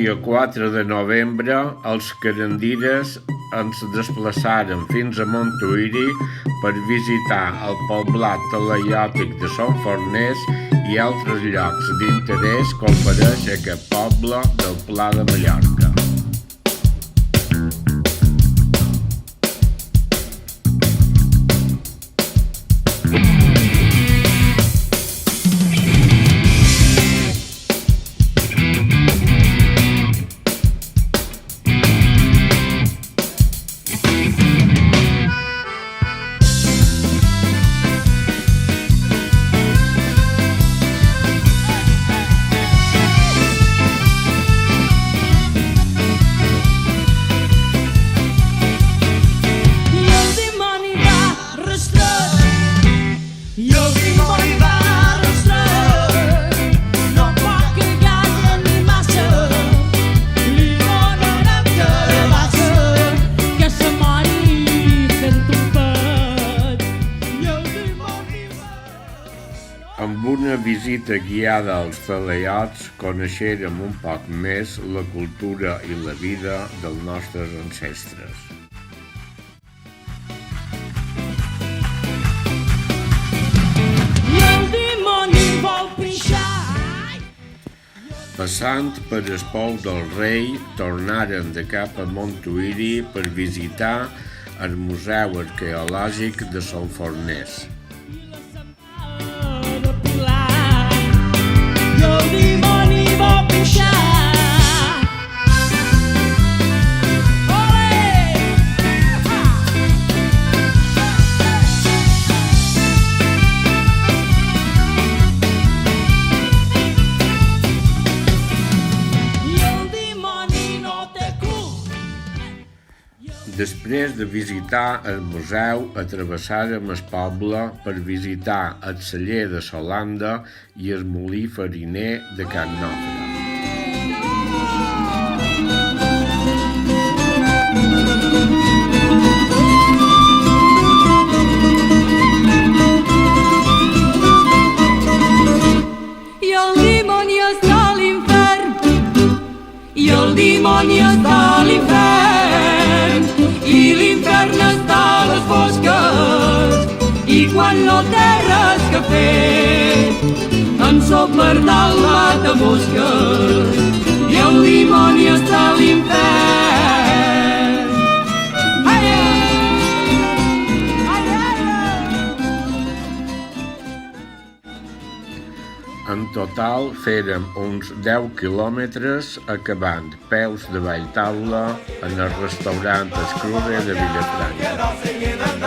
dia 4 de novembre, els carandires ens desplaçaren fins a Montuïri per visitar el poblat talaiòtic de Son Forners i altres llocs d'interès que ofereix aquest poble del Pla de Mallorca. Amb una visita guiada als talaiots coneixerem un poc més la cultura i la vida dels nostres ancestres. Passant per el Pou del Rei, tornaren de cap a Montuïri per visitar el Museu Arqueològic de Son Forners. Després de visitar el museu, travessàrem el poble per visitar el celler de Solanda i el molí fariner de Can Nofre. I el dimoni està a l'infern, i el dimoni està a l'infern, i l'infern està a les fosques, i quan no té res que fer, em sopla dalt matamosques, i el dimoni està a l'infern. En total fèrem uns 10 quilòmetres acabant peus de Valltaula en el restaurant Escruve de Vilafranca.